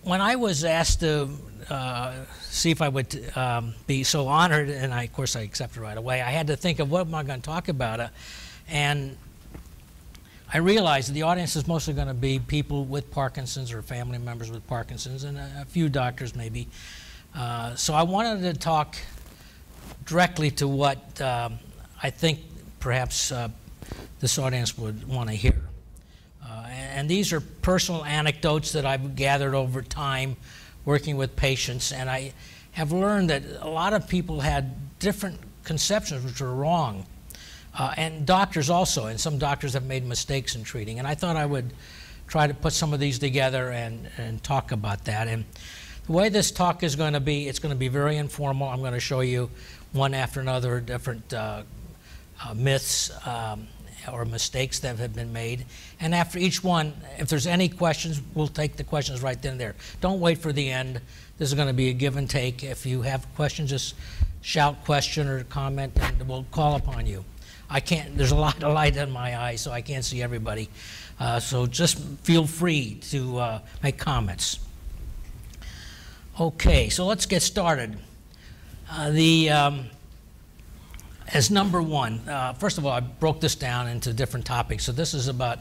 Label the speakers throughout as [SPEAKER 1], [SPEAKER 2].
[SPEAKER 1] when I was asked to see if I would be so honored, and of course I accepted right away, I had to think of what am I going to talk about. And I realized that the audience is mostly going to be people with Parkinson's or family members with Parkinson's and a few doctors maybe. So I wanted to talk directly to what I think perhaps this audience would want to hear. And these are personal anecdotes that I've gathered over time working with patients, and I have learned that a lot of people had different conceptions which were wrong. And doctors also, and some doctors have made mistakes in treating. And I thought I would try to put some of these together and talk about that. And the way this talk is going to be, it's going to be very informal. I'm going to show you one after another different myths or mistakes that have been made. And after each one, if there's any questions, we'll take the questions right then and there. Don't wait for the end. This is going to be a give and take. If you have questions, just shout question or comment, and we'll call upon you. I can't, there's a lot of light in my eyes, so I can't see everybody. So just feel free to make comments. Okay, so let's get started. As number one, first of all, I broke this down into different topics. So this is about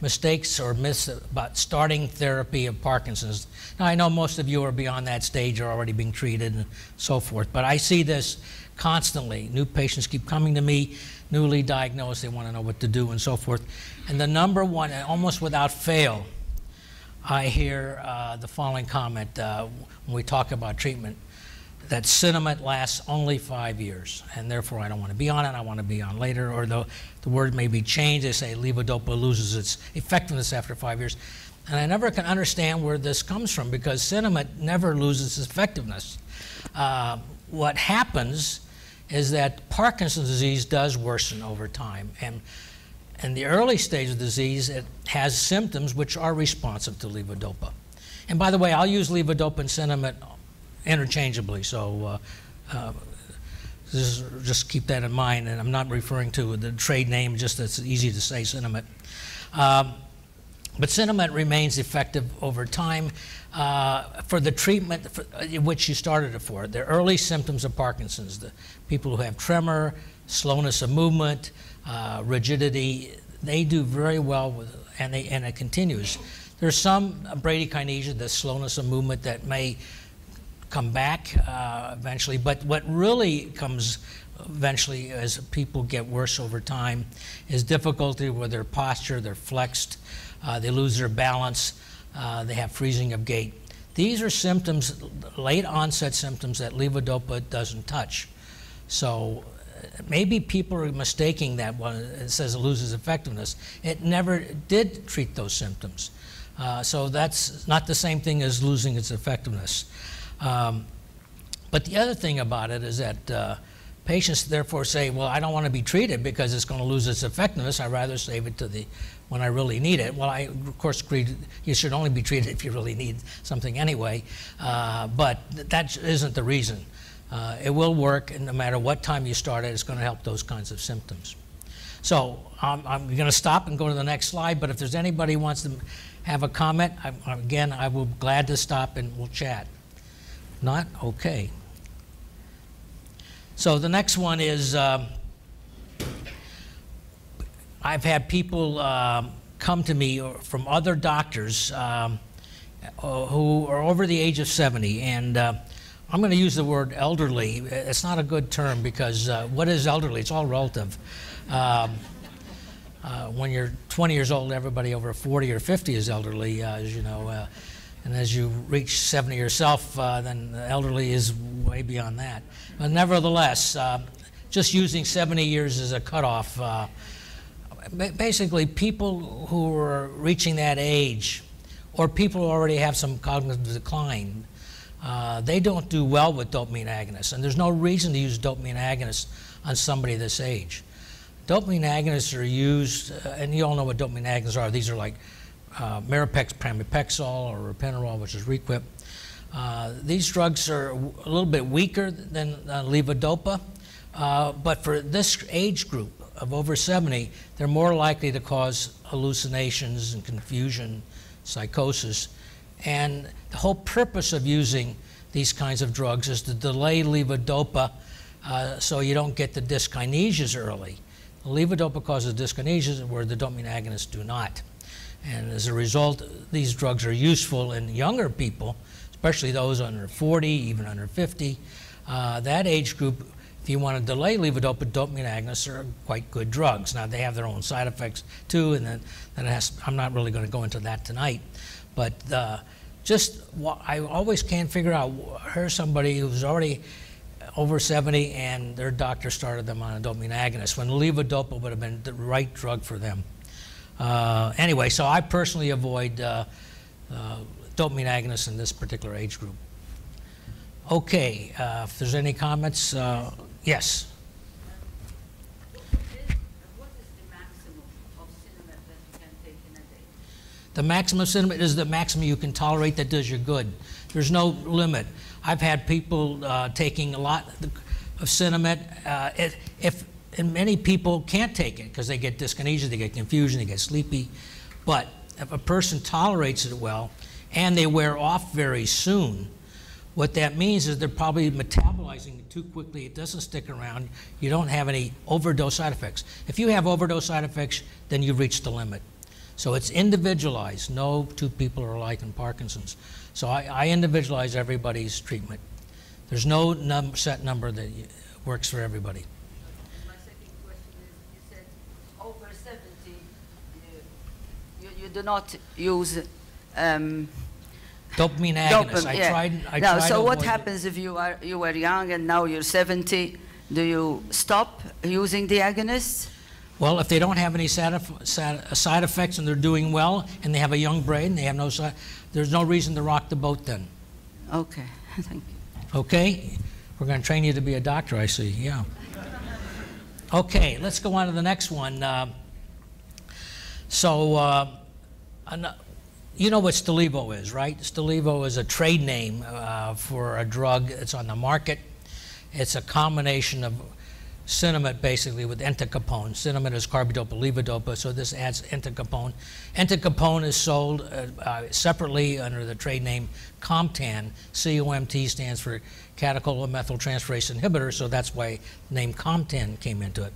[SPEAKER 1] mistakes or myths about starting therapy of Parkinson's. Now, I know most of you are beyond that stage, are already being treated and so forth, but I see this constantly. New patients keep coming to me, newly diagnosed, they want to know what to do and so forth. And the number one, and almost without fail, I hear the following comment when we talk about treatment, that Sinemet lasts only 5 years, and therefore I don't want to be on it, I want to be on later, or the word may be changed. They say levodopa loses its effectiveness after 5 years. And I never can understand where this comes from, because Sinemet never loses its effectiveness. What happens is that Parkinson's disease does worsen over time, and in the early stage of the disease, it has symptoms which are responsive to levodopa. And by the way, I'll use levodopa and Sinemet interchangeably, so just keep that in mind, and I'm not referring to the trade name, just it's easy to say Sinemet. But Sinemet remains effective over time for the treatment which you started it for. The early symptoms of Parkinson's, the people who have tremor, slowness of movement, rigidity, they do very well with, and it continues. There's some bradykinesia, the slowness of movement, that may come back eventually, but what really comes eventually as people get worse over time is difficulty with their posture, they're flexed, they lose their balance, they have freezing of gait. These are symptoms, late onset symptoms that levodopa doesn't touch. So maybe people are mistaking that when it says it loses effectiveness. It never did treat those symptoms. So that's not the same thing as losing its effectiveness. But the other thing about it is that patients therefore say, well, I don't want to be treated because it's going to lose its effectiveness. I'd rather save it to when I really need it. Well, I, of course, agree you should only be treated if you really need something anyway. But that isn't the reason. It will work, and no matter what time you start it, it's going to help those kinds of symptoms. So I'm going to stop and go to the next slide, but if there's anybody who wants to have a comment, again, I will be glad to stop and we'll chat. Not? Okay. So the next one is I've had people come to me from other doctors who are over the age of 70, and I'm going to use the word elderly. It's not a good term because what is elderly? It's all relative. When you're 20 years old, everybody over 40 or 50 is elderly, as you know. And as you reach 70 yourself, then the elderly is way beyond that. But nevertheless, just using 70 years as a cutoff, basically people who are reaching that age, or people who already have some cognitive decline, they don't do well with dopamine agonists. And there's no reason to use dopamine agonists on somebody this age. Dopamine agonists are used, and you all know what dopamine agonists are. These are like Mirapex, pramipexole, or ropinirole, which is Requip. These drugs are a little bit weaker than levodopa, but for this age group of over 70, they're more likely to cause hallucinations and confusion, psychosis, And the whole purpose of using these kinds of drugs is to delay levodopa so you don't get the dyskinesias early. Levodopa causes dyskinesias where the dopamine agonists do not. And as a result, these drugs are useful in younger people, especially those under 40, even under 50. That age group, if you want to delay levodopa, dopamine agonists are quite good drugs. Now, they have their own side effects too, and then I'm not really going to go into that tonight. But I always can't figure out, here's somebody who's already over 70 and their doctor started them on a dopamine agonist when levodopa would have been the right drug for them. Anyway, so I personally avoid dopamine agonists in this particular age group. Okay, if there's any comments, yes?
[SPEAKER 2] What is the maximum of cinnamon that you can take in a day?
[SPEAKER 1] The maximum of cinnamon is the maximum you can tolerate that does you good. There's no limit. I've had people taking a lot of cinnamon. And many people can't take it because they get dyskinesia, they get confusion, they get sleepy. But if a person tolerates it well and they wear off very soon, what that means is they're probably metabolizing it too quickly. It doesn't stick around. You don't have any overdose side effects. If you have overdose side effects, then you've reached the limit. So it's individualized. No two people are alike in Parkinson's. So I individualize everybody's treatment. There's no set number that works for everybody.
[SPEAKER 2] My second question is, you said over 70, you do not use
[SPEAKER 1] dopamine agonists. I tried
[SPEAKER 2] so
[SPEAKER 1] to
[SPEAKER 2] what
[SPEAKER 1] avoid
[SPEAKER 2] happens if you were young and now you're 70? Do you stop using the agonists?
[SPEAKER 1] Well, if they don't have any side effects and they're doing well and they have a young brain, they have no there's no reason to rock the boat then.
[SPEAKER 2] Okay, thank you.
[SPEAKER 1] Okay, we're going to train you to be a doctor, I see, yeah. Okay, let's go on to the next one. You know what Stalevo is, right? Stalevo is a trade name for a drug that's on the market. It's a combination of cinnamate, basically, with entacapone. Cinnamate is carbidopa, levodopa, so this adds entacapone. Entacapone is sold separately under the trade name Comtan. COMT stands for catechol-methyltransferase inhibitor, so that's why the name Comtan came into it.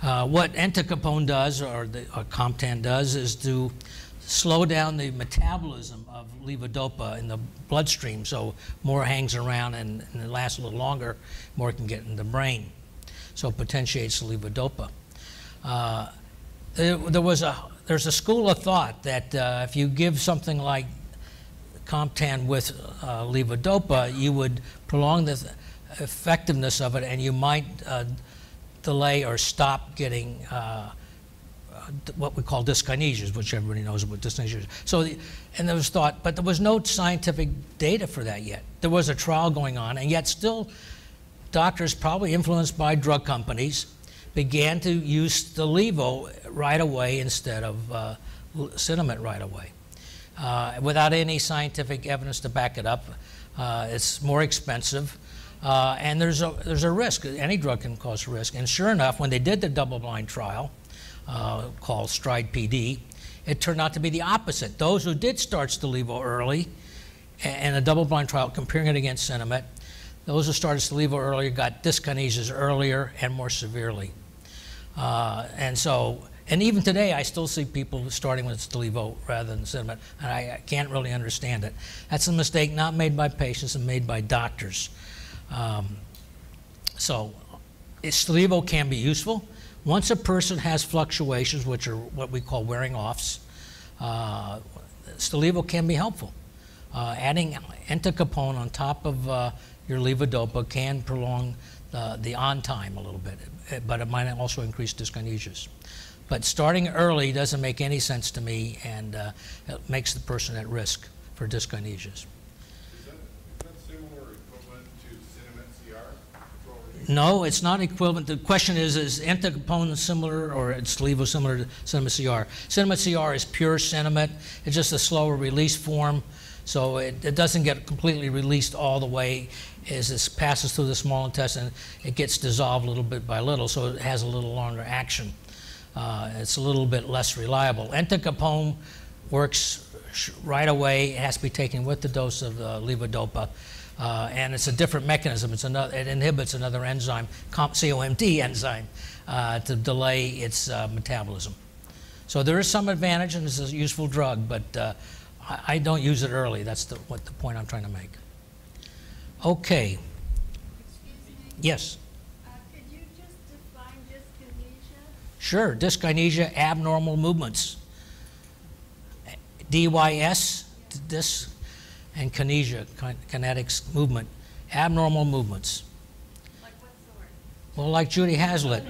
[SPEAKER 1] What entacapone does, or Comtan does, is to slow down the metabolism of levodopa in the bloodstream, so more hangs around and it lasts a little longer, more can get in the brain. So it potentiates the levodopa. There's a school of thought that if you give something like Comtan with levodopa, you would prolong the effectiveness of it, and you might delay or stop getting what we call dyskinesias, which everybody knows what dyskinesia is. So, and there was thought, but there was no scientific data for that yet. There was a trial going on, and yet still doctors, probably influenced by drug companies, began to use Stalevo right away instead of cinnamate right away, without any scientific evidence to back it up. It's more expensive, and there's a risk. Any drug can cause risk. And sure enough, when they did the double-blind trial called STRIDE-PD, it turned out to be the opposite. Those who did start Stalevo early in a double-blind trial comparing it against cinnamate, those who started Stalevo earlier got dyskinesias earlier and more severely. And even today, I still see people starting with Stalevo rather than cinnamate, and I can't really understand it. That's a mistake not made by patients and made by doctors. Stalevo can be useful. Once a person has fluctuations, which are what we call wearing offs, Stalevo can be helpful. Adding entacapone on top of your levodopa can prolong the on time a little bit, but it might also increase dyskinesias. But starting early doesn't make any sense to me, and it makes the person at risk for dyskinesias.
[SPEAKER 3] Is that similar equivalent to cinnamate CR?
[SPEAKER 1] No, it's not equivalent. The question is entacapone similar, or is Stalevo similar to cinnamate CR? Cinnamate CR is pure cinnamate. It's just a slower release form. So it doesn't get completely released all the way. As it passes through the small intestine, it gets dissolved little bit by little, so it has a little longer action. It's a little bit less reliable. Entacapone works right away. It has to be taken with the dose of levodopa. And it's a different mechanism. It inhibits another enzyme, COMT enzyme, to delay its metabolism. So there is some advantage, and it's a useful drug, but I don't use it early. That's the point I'm trying to make. Okay.
[SPEAKER 4] Excuse me?
[SPEAKER 1] Yes.
[SPEAKER 4] Could you just define dyskinesia?
[SPEAKER 1] Sure. Dyskinesia, abnormal movements. DYS, dys, and kinesia, kinetics, movement. Abnormal movements.
[SPEAKER 4] Like what sort?
[SPEAKER 1] Well, like Judy Hazlitt.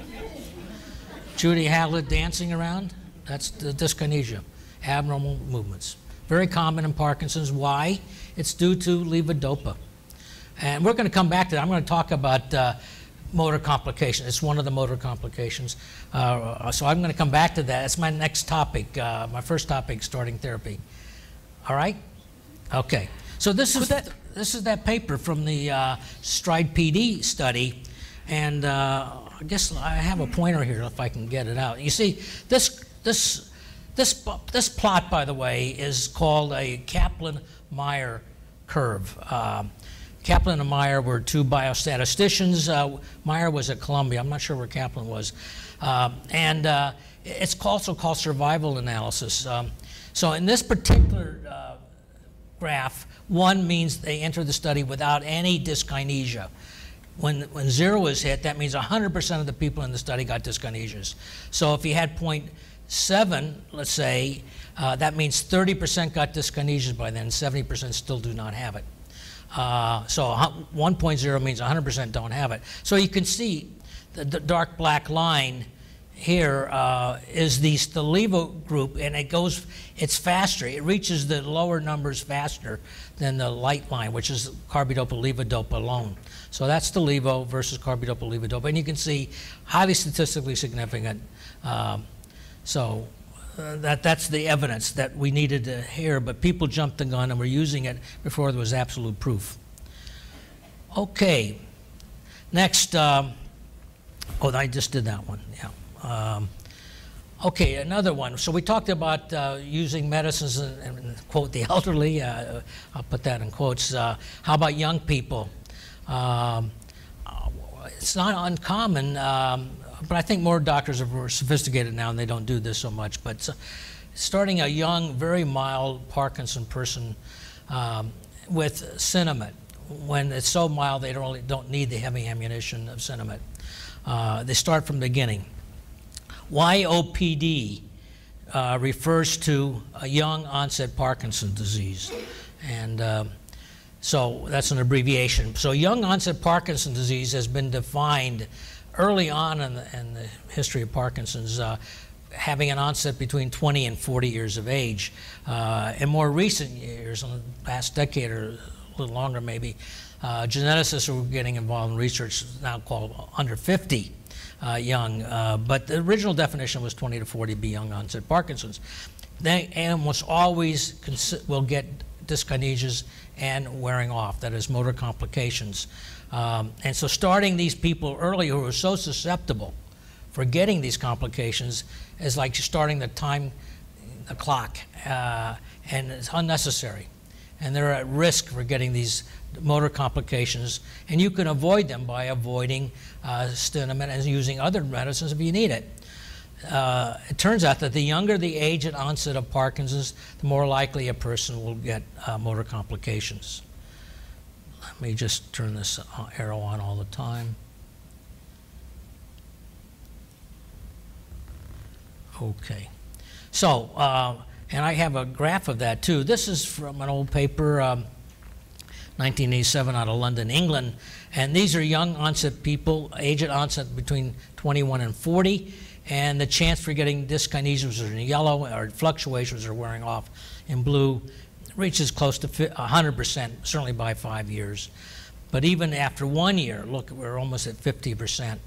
[SPEAKER 1] Judy Hazlitt dancing around, that's the dyskinesia. Abnormal movements. Very common in Parkinson's. Why? It's due to levodopa. And we're going to come back to that. I'm going to talk about motor complications. It's one of the motor complications. So I'm going to come back to that. That's my next topic, my first topic, starting therapy. All right? Okay. So this is that paper from the STRIDE PD study. And I guess I have a pointer here if I can get it out. You see, this plot, by the way, is called a Kaplan-Meier curve. Kaplan and Meier were two biostatisticians. Meier was at Columbia. I'm not sure where Kaplan was. It's also called survival analysis. So in this particular graph, 1 means they enter the study without any dyskinesia. When 0 is hit, that means 100% of the people in the study got dyskinesias. So if you had 0.7, let's say, that means 30% got dyskinesias by then, 70% still do not have it. So 1.0 means 100% don't have it. So you can see the dark black line here is the levo group, and it's faster. It reaches the lower numbers faster than the light line, which is carbidopa, levodopa alone. So that's the levo versus carbidopa, levodopa. And you can see highly statistically significant. That's the evidence that we needed to hear, but people jumped the gun and were using it before there was absolute proof. Okay, next, oh, I just did that one, yeah. Okay, another one. So we talked about using medicines and quote, the elderly, I'll put that in quotes. How about young people? It's not uncommon, but I think more doctors are more sophisticated now and they don't do this so much. But starting a young, very mild Parkinson person with Sinemet, when it's so mild they don't need the heavy ammunition of Sinemet. They start from the beginning. YOPD refers to a young onset Parkinson's disease. And so that's an abbreviation. So young onset Parkinson's disease has been defined early on in the history of Parkinson's, having an onset between 20 and 40 years of age. In more recent years, in the past decade or a little longer maybe, geneticists are getting involved in research now called under 50 young. But the original definition was 20 to 40 be young onset Parkinson's. They almost always will get dyskinesias and wearing off, that is motor complications. And so starting these people early who are so susceptible for getting these complications is like starting the clock, and it's unnecessary. And they're at risk for getting these motor complications, and you can avoid them by avoiding Sinemet and using other medicines if you need it. It turns out that the younger the age at onset of Parkinson's, the more likely a person will get motor complications. Let me just turn this arrow on all the time. Okay. So, and I have a graph of that too. This is from an old paper, 1987 out of London, England. And these are young onset people, age at onset between 21 and 40. And the chance for getting dyskinesias are in yellow, or fluctuations are wearing off in blue, reaches close to 100%, certainly by 5 years. But even after 1 year, look, we're almost at 50%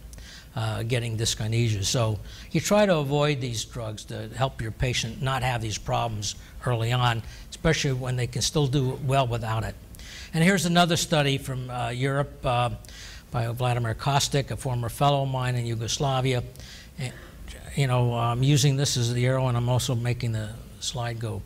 [SPEAKER 1] getting dyskinesia. So you try to avoid these drugs to help your patient not have these problems early on, especially when they can still do well without it. And here's another study from Europe by Vladimir Kostic, a former fellow of mine in Yugoslavia. And, you know, I'm using this as the arrow, and I'm also making the slide go.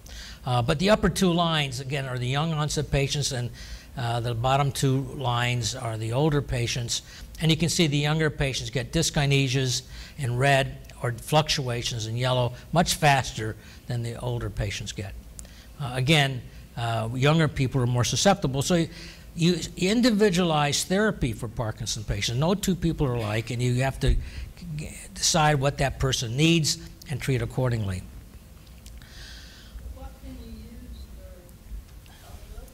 [SPEAKER 1] But the upper two lines, again, are the young onset patients, and the bottom two lines are the older patients. And you can see the younger patients get dyskinesias in red or fluctuations in yellow much faster than the older patients get. Again, younger people are more susceptible. So you individualize therapy for Parkinson patients. No two people are alike, and you have to decide what that person needs and treat accordingly.
[SPEAKER 4] What can you use for L-Dopa?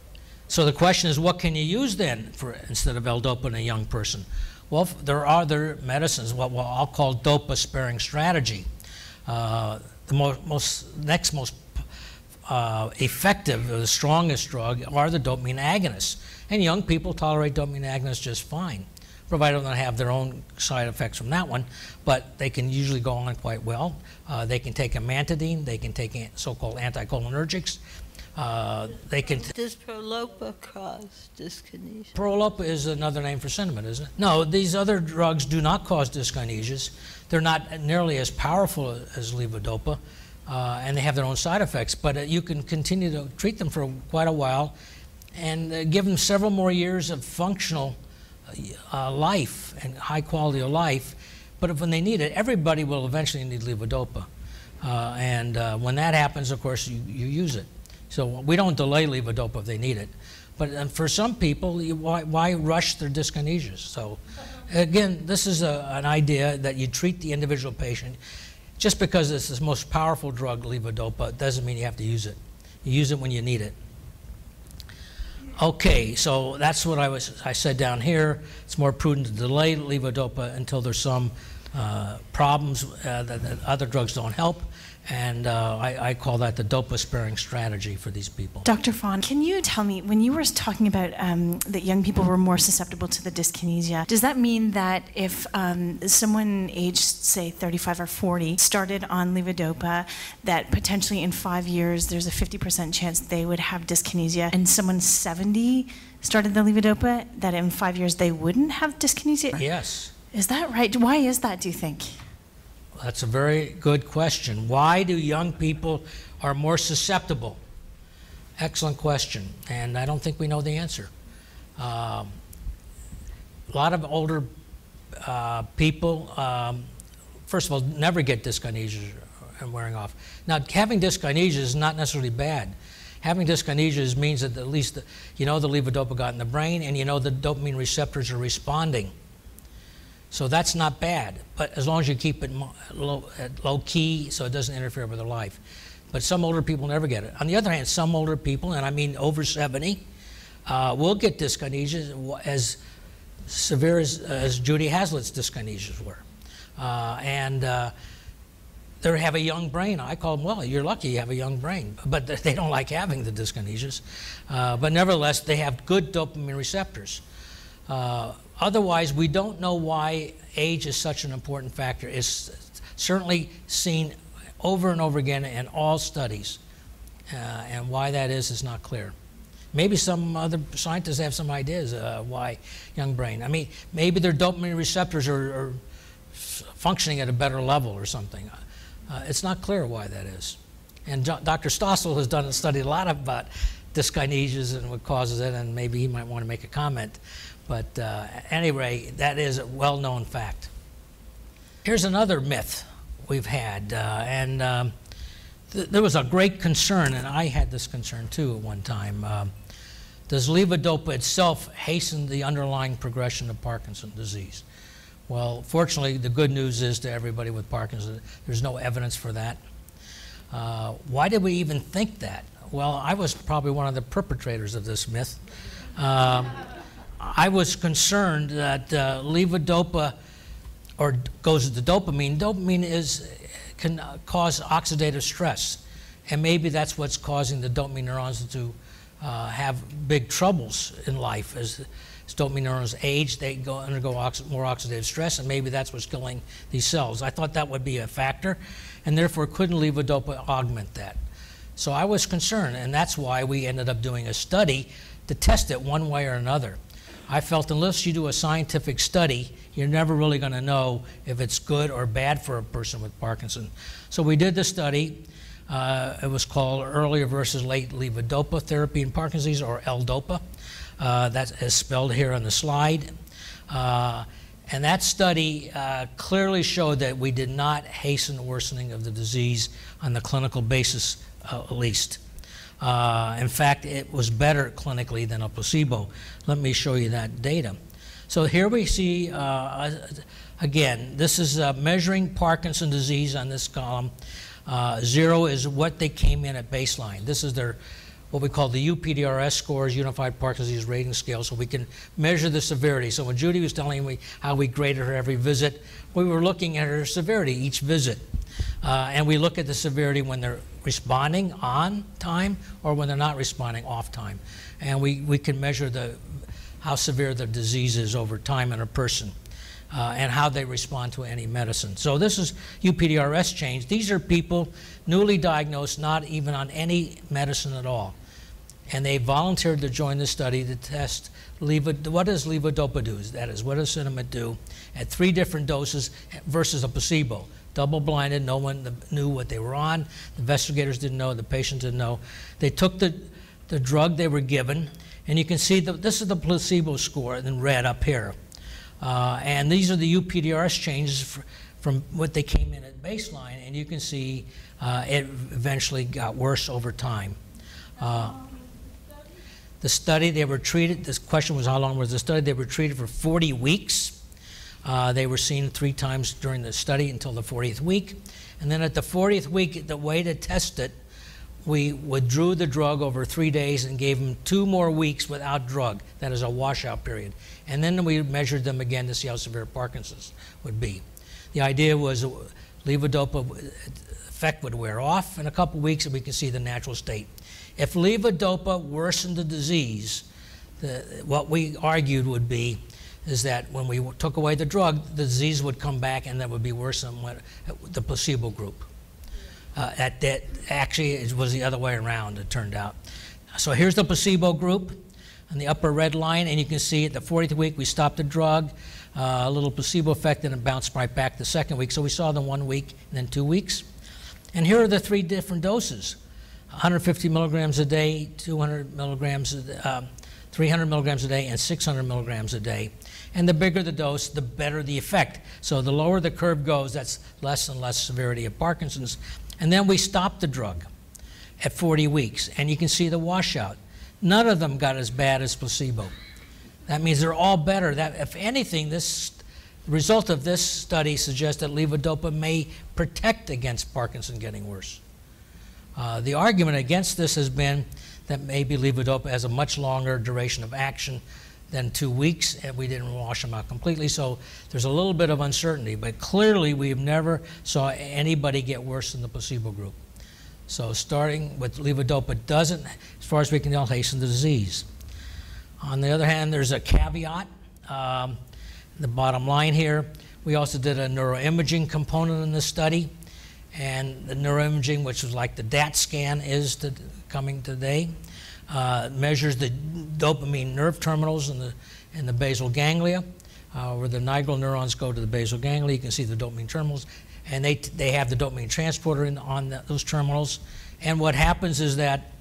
[SPEAKER 1] So the question is, what can you use then instead of L-Dopa in a young person? Well, there are other medicines, what I'll call DOPA-sparing strategy. The next most effective, the strongest drug are the dopamine agonists. And young people tolerate dopamine agonists just fine, provided they don't have their own side effects from that one, but they can usually go on quite well. They can take amantadine, they can take so-called anticholinergics. They can.
[SPEAKER 2] Does Prolopa cause dyskinesia?
[SPEAKER 1] Prolopa is another name for cinnamon, isn't it? No, these other drugs do not cause dyskinesias. They're not nearly as powerful as levodopa, and they have their own side effects, but you can continue to treat them for quite a while and give them several more years of functional life and high quality of life. But when they need it, everybody will eventually need levodopa. And when that happens, of course, you use it. So we don't delay levodopa if they need it. But for some people, why rush their dyskinesias? So again, this is an idea that you treat the individual patient. Just because it's the most powerful drug, levodopa, doesn't mean you have to use it. You use it when you need it. Okay, so that's what I said down here. It's more prudent to delay levodopa until there's some problems that other drugs don't help. And I call that the DOPA-sparing strategy for these people.
[SPEAKER 5] Dr. Fahn, can you tell me, when you were talking about that young people were more susceptible to the dyskinesia, does that mean that if someone aged, say, 35 or 40 started on levodopa, that potentially in 5 years there's a 50% chance they would have dyskinesia, and someone 70 started the levodopa, that in 5 years they wouldn't have dyskinesia?
[SPEAKER 1] Yes.
[SPEAKER 5] Is that right? Why is that, do you think?
[SPEAKER 1] That's a very good question. Why do young people are more susceptible? Excellent question, and I don't think we know the answer. A lot of older people, first of all, never get dyskinesia and wearing off. Now, having dyskinesia is not necessarily bad. Having dyskinesia means that at least you know the levodopa got in the brain, and you know the dopamine receptors are responding. So that's not bad, but as long as you keep it low key so it doesn't interfere with their life. But some older people never get it. On the other hand, some older people, and I mean over 70, will get dyskinesia as severe as Judy Hazlitt's dyskinesias were. They have a young brain. I call them, well, you're lucky you have a young brain. But they don't like having the dyskinesias. But nevertheless, they have good dopamine receptors. Otherwise, we don't know why age is such an important factor. It's certainly seen over and over again in all studies, and why that is not clear. Maybe some other scientists have some ideas why young brain. I mean, maybe their dopamine receptors are functioning at a better level or something. It's not clear why that is. And Dr. Stossel has studied a lot about dyskinesias and what causes it, and maybe he might want to make a comment. But anyway, that is a well-known fact. Here's another myth we've had, there was a great concern, and I had this concern too at one time. Does levodopa itself hasten the underlying progression of Parkinson's disease? Well, fortunately, the good news is to everybody with Parkinson's, there's no evidence for that. Why did we even think that? Well, I was probably one of the perpetrators of this myth. I was concerned that levodopa, or goes to dopamine. Dopamine can cause oxidative stress, and maybe that's what's causing the dopamine neurons to have big troubles in life. As dopamine neurons age, they undergo more oxidative stress, and maybe that's what's killing these cells. I thought that would be a factor, and therefore couldn't levodopa augment that. So I was concerned, and that's why we ended up doing a study to test it one way or another. I felt unless you do a scientific study, you're never really going to know if it's good or bad for a person with Parkinson. So we did the study. It was called earlier versus late levodopa therapy in Parkinson's, or L-DOPA. That is spelled here on the slide. And that study clearly showed that we did not hasten the worsening of the disease on the clinical basis, at least. In fact, it was better clinically than a placebo. Let me show you that data. So here we see, again, this is measuring Parkinson's disease on this column. 0 is what they came in at baseline. This is their, what we call the UPDRS scores, Unified Parkinson's Disease Rating Scale, so we can measure the severity. So when Judy was telling me how we graded her every visit, we were looking at her severity each visit. And we look at the severity when they're responding on time or when they're not responding off time. And we can measure how severe the disease is over time in a person. And how they respond to any medicine. So this is UPDRS change. These are people newly diagnosed, not even on any medicine at all. And they volunteered to join the study to test what does levodopa do? That is, what does cinnamon do at 3 different doses versus a placebo. Double-blinded, no one knew what they were on. The investigators didn't know, the patients didn't know. They took the drug they were given, and you can see this is the placebo score in red up here. And these are the UPDRS changes from what they came in at baseline, and you can see it eventually got worse over time. The study, they were treated, this question was how long was the study? They were treated for 40 weeks. They were seen 3 times during the study until the 40th week. And then at the 40th week, the way to test it, we withdrew the drug over 3 days and gave them 2 more weeks without drug. That is a washout period. And then we measured them again to see how severe Parkinson's would be. The idea was levodopa effect would wear off in a couple weeks and we could see the natural state. If levodopa worsened the disease, what we argued would be is that when we took away the drug, the disease would come back and that would be worse than the placebo group. Actually, it was the other way around, it turned out. So here's the placebo group on the upper red line, and you can see at the 40th week we stopped the drug, a little placebo effect, and it bounced right back the second week. So we saw them 1 week and then 2 weeks. And here are the 3 different doses: 150 milligrams a day, 200 milligrams, 300 milligrams a day, and 600 milligrams a day. And the bigger the dose, the better the effect. So the lower the curve goes, that's less and less severity of Parkinson's. And then we stopped the drug at 40 weeks, and you can see the washout. None of them got as bad as placebo. That means they're all better. That, if anything, the result of this study suggests that levodopa may protect against Parkinson getting worse. The argument against this has been that maybe levodopa has a much longer duration of action than 2 weeks, and we didn't wash them out completely, so there's a little bit of uncertainty, but clearly we've never saw anybody get worse than the placebo group. So starting with levodopa doesn't, as far as we can tell, hasten the disease. On the other hand, there's a caveat. The bottom line here, we also did a neuroimaging component in this study, and the neuroimaging, which was like the DAT scan is coming today, measures the dopamine nerve terminals in the basal ganglia, where the nigral neurons go to the basal ganglia. You can see the dopamine terminals, and they have the dopamine transporter on those terminals. And what happens is that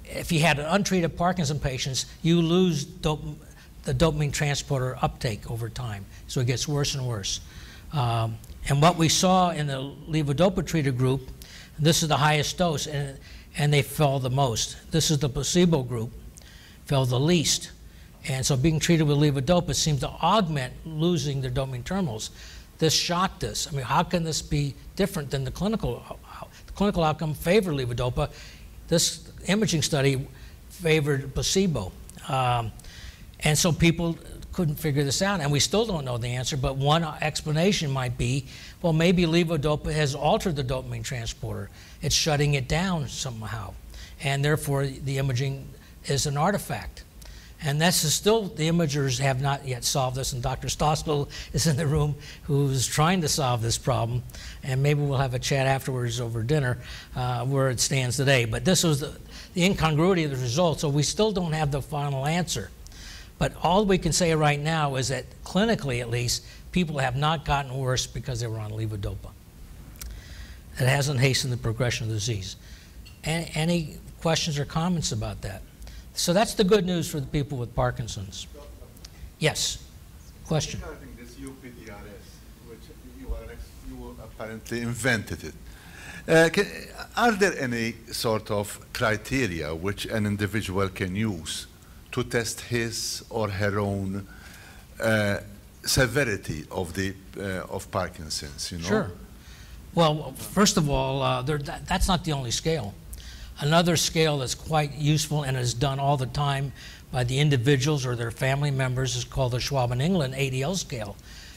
[SPEAKER 1] if you had an untreated Parkinson patients, you lose the dopamine transporter uptake over time, so it gets worse and worse. And what we saw in the levodopa treated group, this is the highest dose, and they fell the most. This is the placebo group, fell the least. And so being treated with levodopa seemed to augment losing their dopamine terminals. This shocked us. I mean, how can this be different than the clinical outcome favored levodopa? This imaging study favored placebo. And so people couldn't figure this out, and we still don't know the answer, but one explanation might be, well, maybe levodopa has altered the dopamine transporter. It's shutting it down somehow, and therefore the imaging is an artifact. And this is still, the imagers have not yet solved this, and Dr. Stossel is in the room who's trying to solve this problem, and maybe we'll have a chat afterwards over dinner where it stands today. But this was the incongruity of the results, so we still don't have the final answer. But all we can say right now is that clinically, at least, people have not gotten worse because they were on levodopa. It hasn't hastened the progression of the disease. Any questions or comments about that? So that's the good news for the people with Parkinson's. Yes, question.
[SPEAKER 6] Regarding this UPDRS, which you apparently invented it, are there any sort of criteria which an individual can use to test his or her own severity of Parkinson's? You know?
[SPEAKER 1] Sure. Well, first of all, that's not the only scale. Another scale that's quite useful and is done all the time by the individuals or their family members is called the Schwab in England ADL scale.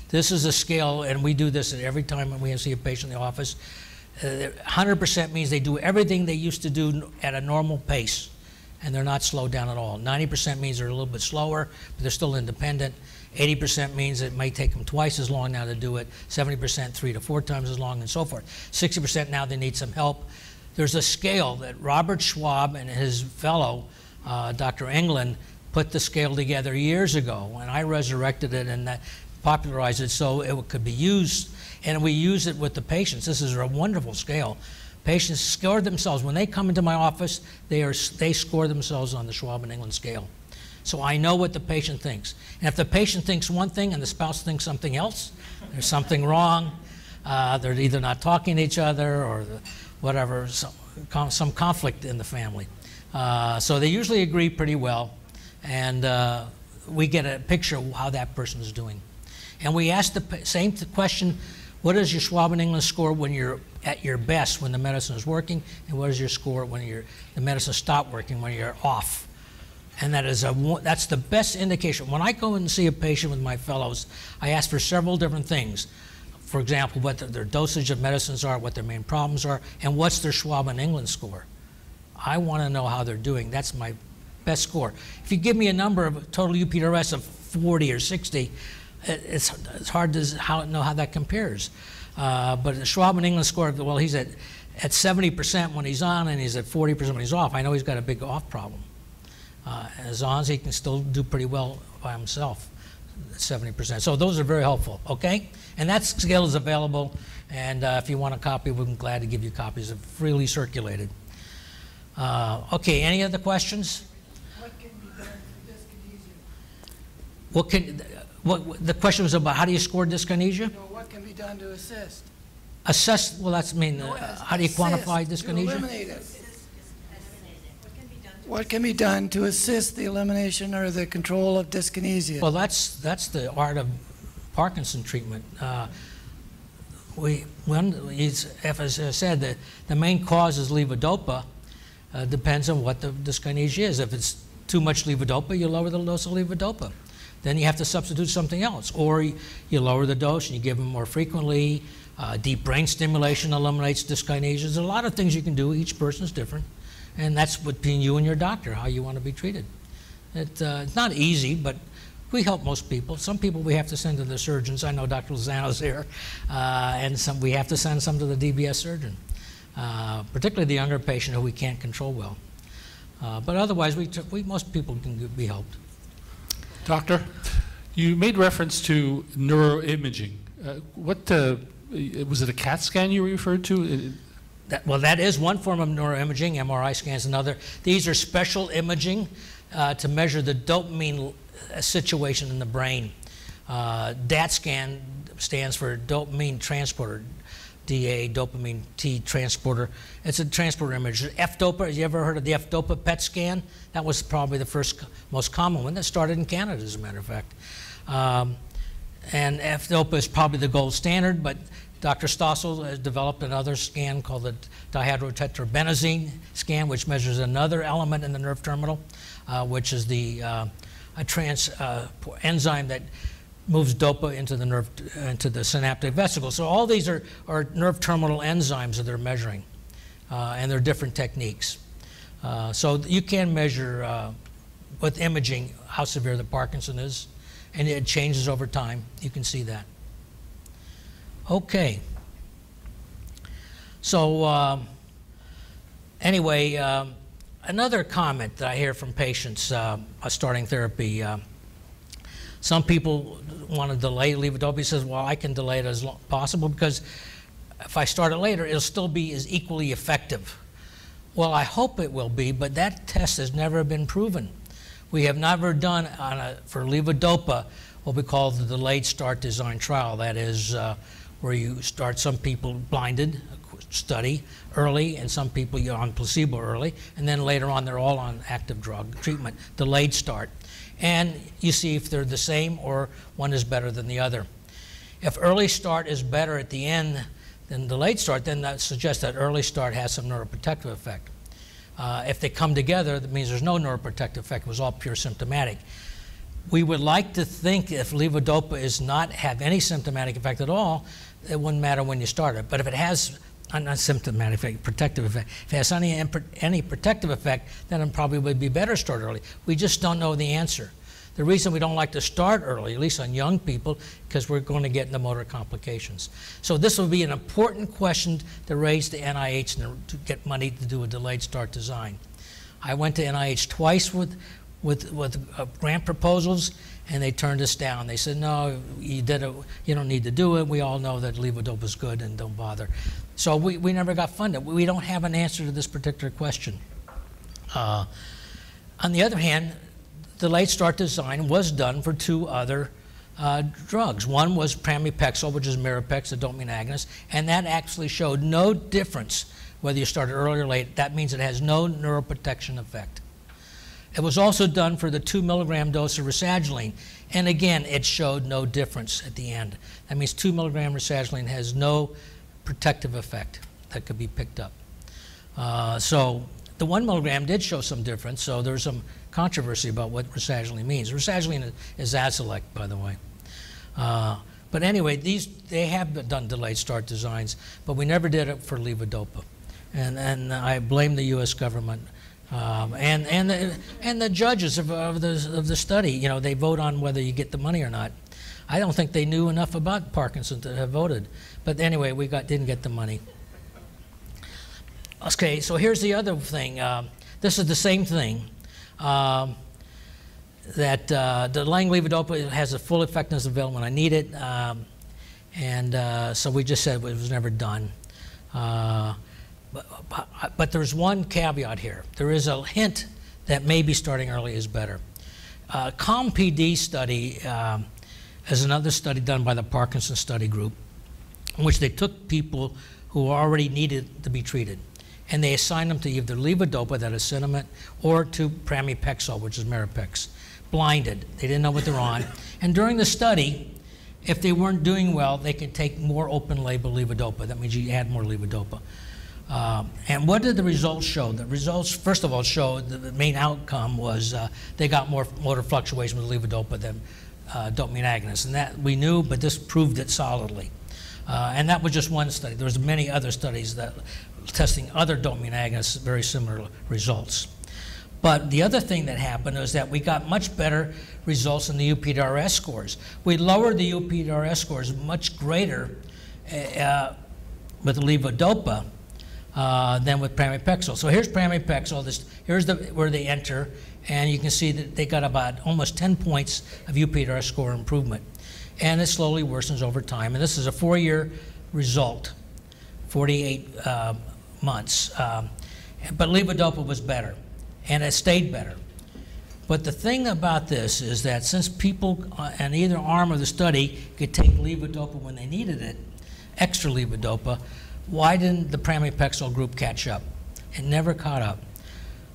[SPEAKER 1] This is a scale, and we do this at every time when we see a patient in the office. 100% means they do everything they used to do at a normal pace, and they're not slowed down at all. 90% means they're a little bit slower, but they're still independent. 80% means it may take them twice as long now to do it. 70% 3 to 4 times as long, and so forth. 60% now they need some help. There's a scale that Robert Schwab and his fellow, Dr. England, put the scale together years ago, and I resurrected it and popularized it so it could be used, and we use it with the patients. This is a wonderful scale. Patients score themselves. When they come into my office, they score themselves on the Schwab in England scale. So I know what the patient thinks. And if the patient thinks one thing and the spouse thinks something else, there's something wrong. They're either not talking to each other or whatever, some conflict in the family. So they usually agree pretty well, and we get a picture of how that person is doing. And we ask the same question, what is your Schwab in England score when you're at your best, when the medicine is working, and what is your score when the medicine stopped working, when you're off? And that's the best indication. When I go in and see a patient with my fellows, I ask for several different things. For example, what their dosage of medicines are, what their main problems are, and what's their Schwab in England score. I want to know how they're doing. That's my best score. If you give me a number of total UPDRS of 40 or 60, it's hard to know how that compares. But the Schwab in England score, well, he's at 70% when he's on, and he's at 40% when he's off. I know he's got a big off problem. As long as he can still do pretty well by himself, 70%. So those are very helpful, okay? And that scale is available, and if you want a copy, we're glad to give you copies. They're freely circulated. Okay, any other questions?
[SPEAKER 4] What can be done for dyskinesia?
[SPEAKER 1] The question was about how do you score dyskinesia?
[SPEAKER 4] No, what can be done to assist?
[SPEAKER 1] Assess, well, that's mean, how do you quantify dyskinesia?
[SPEAKER 4] To eliminate it. What can be done to assist the elimination or the control of dyskinesia?
[SPEAKER 1] Well, that's the art of Parkinson treatment. As I said, the main cause is levodopa. Depends on what the dyskinesia is. If it's too much levodopa, you lower the dose of levodopa. Then you have to substitute something else. Or you lower the dose and you give them more frequently. Deep brain stimulation eliminates dyskinesia. There's a lot of things you can do. Each person is different. And that's between you and your doctor, how you want to be treated. It's not easy, but we help most people. Some people we have to send to the surgeons. I know Dr. Lozano's here. And some we have to send some to the DBS surgeon, particularly the younger patient who we can't control well. But otherwise, most people can be helped.
[SPEAKER 7] Doctor, you made reference to neuroimaging. Was it a CAT scan you referred to?
[SPEAKER 1] Well, that is one form of neuroimaging. MRI scans another. These are special imaging to measure the dopamine situation in the brain. DAT scan stands for dopamine transporter, DA, dopamine T transporter. It's a transporter image. F-Dopa, you ever heard of the Epitope of Pet Scan? That was probably the most common one that started in Canada, as a matter of fact. And F-Dopa is probably the gold standard, but Dr. Stossel has developed another scan called the dihydrotetrabenazine scan, which measures another element in the nerve terminal, which is the enzyme that moves dopa into the synaptic vesicle. So all these are nerve terminal enzymes that they're measuring, and they're different techniques. So you can measure with imaging how severe the Parkinson is, and it changes over time. You can see that. Okay. So anyway, another comment that I hear from patients starting therapy, some people want to delay levodopa. He says, well, I can delay it as long as possible because if I start it later, it'll still be as equally effective. Well, I hope it will be, but that test has never been proven. We have never done for levodopa what we call the delayed start design trial. That is where you start some people blinded study early and some people you're on placebo early, and then later on they're all on active drug treatment, delayed start. And you see if they're the same or one is better than the other. If early start is better at the end than delayed start, then that suggests that early start has some neuroprotective effect. If they come together, that means there's no neuroprotective effect. It was all pure symptomatic. We would like to think if levodopa is not have any symptomatic effect at all, it wouldn't matter when you start it. But if it has not symptomatic effect, protective effect, if it has any protective effect, then it probably would be better to start early. We just don't know the answer. The reason we don't like to start early, at least on young people, because we're going to get into motor complications. So this will be an important question to raise to NIH and to get money to do a delayed start design. I went to NIH twice with grant proposals, and they turned us down. They said, no, you don't need to do it. We all know that levodopa is good and don't bother. So we never got funded. We don't have an answer to this particular question. On the other hand, delayed start design was done for two other drugs. One was pramipexole, which is Mirapex, the dopamine agonist, and that actually showed no difference whether you started early or late. That means it has no neuroprotection effect. It was also done for the 2 milligram dose of rasagiline, and again, it showed no difference at the end. That means 2 milligram rasagiline has no protective effect that could be picked up. So the 1 milligram did show some difference, so there's some controversy about what rasagiline means. Rasagiline is Azilect, by the way. But anyway, they have done delayed start designs, but we never did it for levodopa. And I blame the U.S. government and the judges of the study. You know, they vote on whether you get the money or not. I don't think they knew enough about Parkinson to have voted. But anyway, we didn't get the money. Okay, so here's the other thing. This is the same thing. That delaying levodopa has a full effectiveness available when I need it. So we just said it was never done. But there's one caveat here. There is a hint that maybe starting early is better. Calne PD study is another study done by the Parkinson study group, in which they took people who already needed to be treated, and they assigned them to either levodopa, that is Sinemet, or to pramipexole, which is Mirapex, blinded. They didn't know what they're on. And during the study, if they weren't doing well, they could take more open-label levodopa. That means you add more levodopa. And what did the results show? The results, first of all, showed the main outcome was they got more motor fluctuation with levodopa than dopamine agonists. And that we knew, but this proved it solidly. And that was just one study. There was many other studies that testing other dopamine agonists, very similar results. But the other thing that happened was that we got much better results in the UPDRS scores. We lowered the UPDRS scores much greater with levodopa than with pramipexole. So here's pramipexole. Here's where they enter, and you can see that they got about almost 10 points of UPDRS score improvement. And it slowly worsens over time. And this is a 4-year result, 48 months. But levodopa was better, and it stayed better. But the thing about this is that since people on either arm of the study could take levodopa when they needed it, extra levodopa, why didn't the pramipexole group catch up? It never caught up.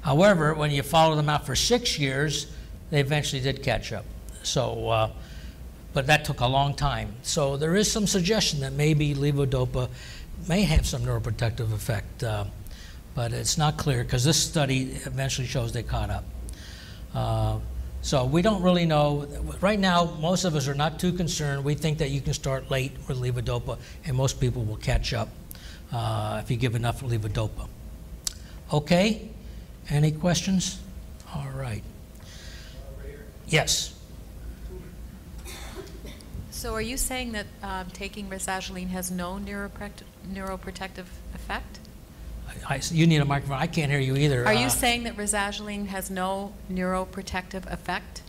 [SPEAKER 1] However, when you follow them out for 6 years, they eventually did catch up. So, but that took a long time. So there is some suggestion that maybe levodopa may have some neuroprotective effect, but it's not clear because this study eventually shows they caught up. So we don't really know. Right now, most of us are not too concerned. We think that you can start late with levodopa, and most people will catch up if you give enough levodopa. Okay, any questions? All right. Yes.
[SPEAKER 8] So are you saying that taking rasagiline has no neuroprotective effect?
[SPEAKER 1] You need a microphone. I can't hear you either.
[SPEAKER 8] Are you saying that rasagiline has no neuroprotective effect?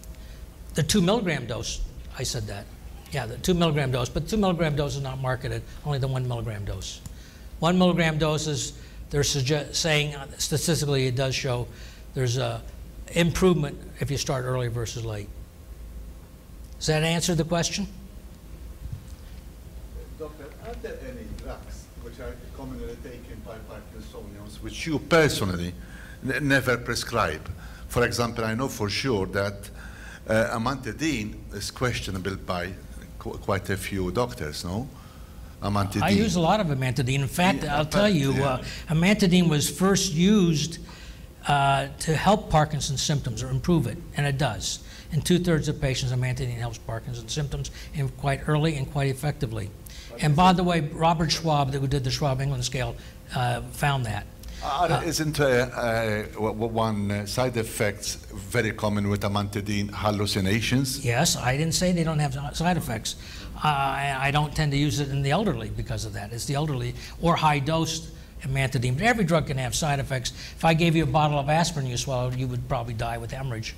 [SPEAKER 1] The 2 milligram dose, I said that. Yeah, the 2 milligram dose, but 2 milligram dose is not marketed, only the 1 milligram dose. 1 milligram doses, they're saying statistically it does show there's a improvement if you start early versus late. Does that answer the question?
[SPEAKER 6] Doctor, are there any drugs which are commonly taken by Parkinsonians which you personally never prescribe? For example, I know for sure that Amantadine is questionable by quite a few doctors, no? Amantadine.
[SPEAKER 1] I use a lot of Amantadine. In fact, I'll tell you, Amantadine was first used to help Parkinson's symptoms or improve it, and it does. In 2/3 of patients, Amantadine helps Parkinson's symptoms and quite early and quite effectively. And by the way, Robert Schwab, who did the Schwab England scale, found that.
[SPEAKER 6] Isn't one side effects very common with Amantadine, hallucinations?
[SPEAKER 1] Yes, I didn't say they don't have side effects. I don't tend to use it in the elderly because of that. It's the elderly or high-dose Amantadine. But every drug can have side effects. If I gave you a bottle of aspirin you swallowed, you would probably die with hemorrhage.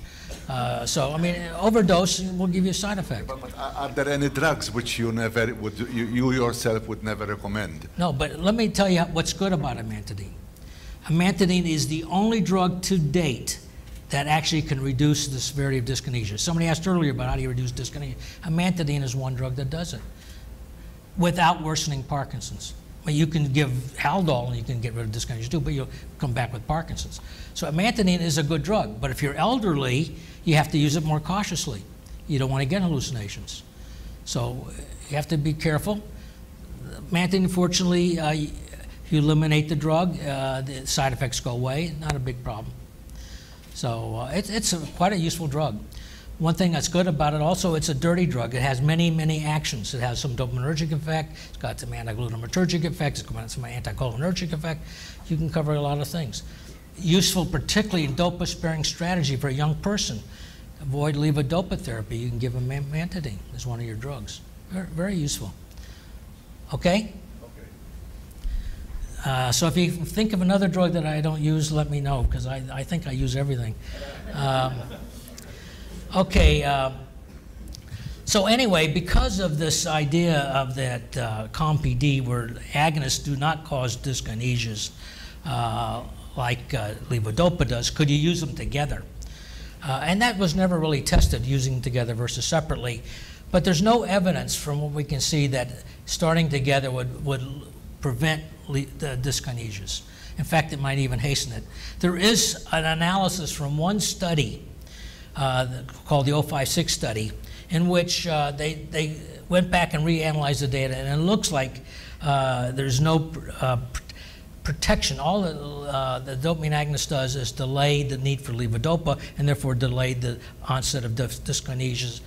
[SPEAKER 1] So, I mean, overdose will give you a side effect.
[SPEAKER 6] But are there any drugs which you never would, you yourself would never recommend?
[SPEAKER 1] No, but let me tell you what's good about Amantadine. Amantadine is the only drug to date that actually can reduce the severity of dyskinesia. Somebody asked earlier about how do you reduce dyskinesia. Amantadine is one drug that does it without worsening Parkinson's. Well, you can give Haldol and you can get rid of dyskinesia too, but you'll come back with Parkinson's. So Amantadine is a good drug, but if you're elderly, you have to use it more cautiously. You don't want to get hallucinations. So you have to be careful. Amantadine, unfortunately, if you eliminate the drug, the side effects go away, not a big problem. So it's quite a useful drug. One thing that's good about it also, it's a dirty drug. It has many, many actions. It has some dopaminergic effect, it's got some antiglutamatergic effect, it's got some anticholinergic effect. You can cover a lot of things. Useful particularly in dopa-sparing strategy for a young person. Avoid levodopa therapy. You can give them Amantadine as one of your drugs. Very, very useful. Okay? So if you think of another drug that I don't use, let me know, because I think I use everything. So anyway, because of this idea of that COMPD, where agonists do not cause dyskinesias like levodopa does, could you use them together? And that was never really tested, using them together versus separately. But there's no evidence from what we can see that starting together would prevent the dyskinesias. In fact, it might even hasten it. There is an analysis from one study called the 056 study, in which they went back and reanalyzed the data, and it looks like there's no protection. All the dopamine agonist does is delay the need for levodopa and therefore delay the onset of dyskinesias.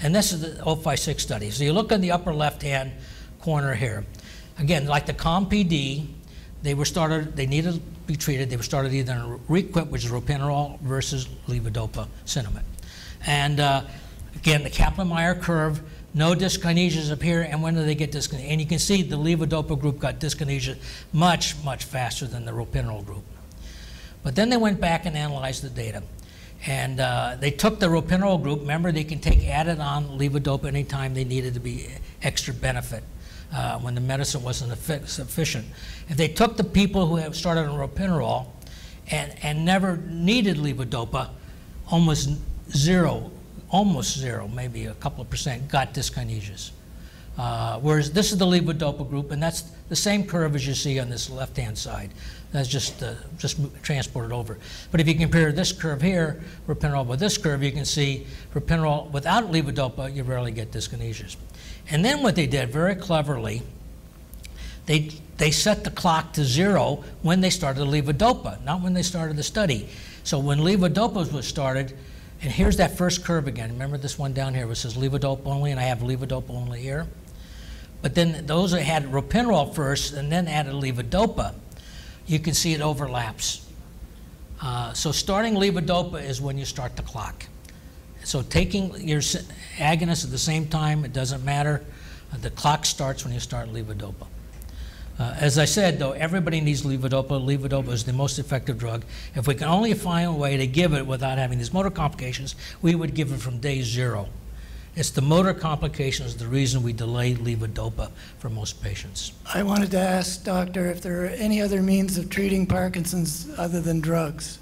[SPEAKER 1] And this is the 056 study. So you look in the upper left-hand corner here. Again, like the COMPD, they needed to be treated. They were started either in Requip, which is ropinirole, versus levodopa cinnamon. And again, the Kaplan-Meier curve, no dyskinesias appear, and when do they get dyskinesia? And you can see the levodopa group got dyskinesia much, much faster than the ropinirole group. But then they went back and analyzed the data. And they took the ropinirole group. Remember, they can take added on levodopa anytime they needed to be extra benefit. When the medicine wasn't sufficient. If they took the people who have started on ropinirole and never needed levodopa, almost zero, maybe a couple of percent, got dyskinesias. Whereas this is the levodopa group, and that's the same curve as you see on this left-hand side. That's just transported over. But if you compare this curve here, ropinirole with this curve, you can see ropinirole without levodopa, you rarely get dyskinesias. And then what they did very cleverly, they set the clock to 0 when they started levodopa, not when they started the study. So when levodopa was started, and here's that first curve again. Remember this one down here, which says levodopa only, and I have levodopa only here. But then those that had ropinirole first and then added levodopa, you can see it overlaps. So starting levodopa is when you start the clock. So taking your agonist at the same time, it doesn't matter. The clock starts when you start levodopa. As I said, though, everybody needs levodopa. Levodopa is the most effective drug. If we can only find a way to give it without having these motor complications, we would give it from day 0. It's the motor complications, the reason we delay levodopa for most patients.
[SPEAKER 4] I wanted to ask, doctor, if there are any other means of treating Parkinson's other than drugs.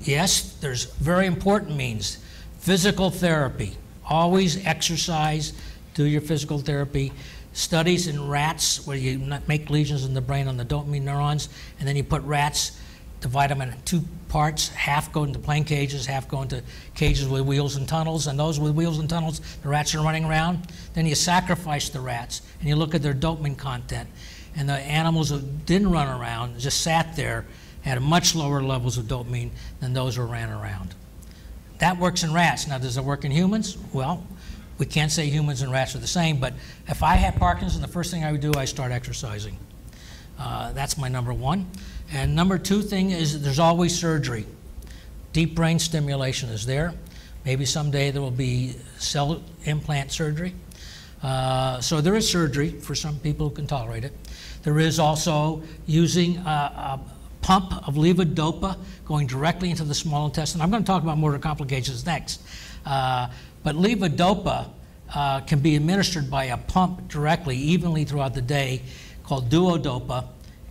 [SPEAKER 1] Yes, there's very important means. Physical therapy. Always exercise, do your physical therapy. Studies in rats where you make lesions in the brain on the dopamine neurons, and then you put rats, divide them into two parts, half go into plain cages, half go into cages with wheels and tunnels, and those with wheels and tunnels, the rats are running around. Then you sacrifice the rats, and you look at their dopamine content, and the animals that didn't run around, just sat there, had much lower levels of dopamine than those who ran around. That works in rats. Now, does it work in humans? Well, we can't say humans and rats are the same, but if I had Parkinson's, the first thing I would do, I start exercising. That's my number one. And number two thing is there's always surgery. Deep brain stimulation is there. Maybe someday there will be cell implant surgery. So there is surgery for some people who can tolerate it. There is also using a pump of levodopa going directly into the small intestine. I'm going to talk about motor complications next. But levodopa can be administered by a pump directly, evenly throughout the day, called duodopa,